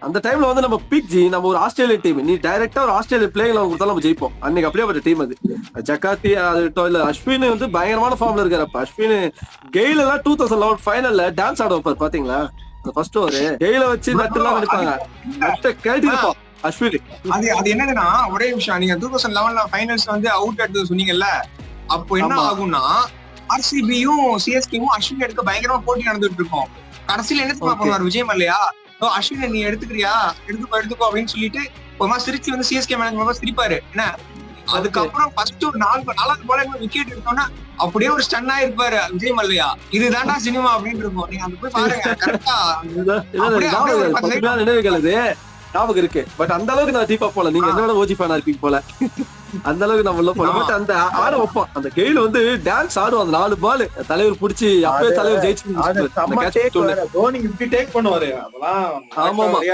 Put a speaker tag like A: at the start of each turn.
A: அந்த டைம்ல வந்து நம்ம பீக் ஜி, நம்ம ஒரு ஆஸ்திரேலியன் டீம், நீ டைரக்டா ஒரு ஆஸ்திரேலியா பிளேயிங் கொடுத்தாலும் நம்ம ஜெயிப்போம். அன்னைக்கு அப்படியே டீம் அது. ஜக்காத்தி ஆகட்டும், இல்ல அஸ்வின் வந்து பயங்கரமான ஃபார்ம்ல இருக்காரு. அப்ப அஸ்வின் கெயில் எல்லாம் 2011 ஃபைனல்ல டான்ஸ் ஆட வைப்பாரு பாத்தீங்களா? ஃபர்ஸ்ட் ஒரு கெயில வச்சு நட்டு எல்லாம் நடிப்பாங்க. நட்டை கேட்டி இருப்போம் அஸ்வின்.
B: அது என்னதுன்னா ஒரே விஷயம், நீங்க 2011 ஃபைனல்ஸ் வந்து அவுட் எடுத்து சொன்னீங்கல்ல, அப்போ என்ன ஆகும்னா ஆர்சிபியும் சிஎஸ்கேவும் அஸ்வின் எடுக்க பயங்கரமா போட்டி நடந்துட்டு இருக்கும். கடைசியில என்ன பண்ணுவார் விஜய் மல்லையா, அஸ்வின் நீ எடுத்துக்கிறியா, எடுத்துக்கோ அப்படின்னு சொல்லிட்டு ஒரு மாதிரி சிரிச்சு வந்து சிஎஸ்கே மேனேஜ்மெண்ட் சிரிப்பாரு. என்ன அதுக்கப்புறம் ஃபர்ஸ்ட் ஒரு 4 பால் விக்கெட் எடுத்தோம்னா அப்படியே ஒரு ஸ்டன் ஆயிருப்பாரு விஜய் மல்லையா. இதுதான்டா சினிமா அப்படின்னு இருக்கும். நீங்க அங்க போய் பாருங்க. கரெக்டா
A: நினைவுகள் அது ஞாபகம் இருக்கு. பட் அந்த அளவுக்கு நான் டீப்பா போல, நீங்க என்னோட ஓஜி ஃபேனா இருப்பீங்க போல. அந்த அளவுக்கு நம்ம உள்ள போல. பட் அந்த ஆட வைப்போம். அந்த கெயில் வந்து டான்ஸ் ஆடும். அந்த 4 பால் தலைவர் புடிச்சு அப்பவே தலைவர் ஜெயிச்சு
C: தோனி இப்படி டேக் பண்ணுவாரு. அதெல்லாம்
A: ஆமா.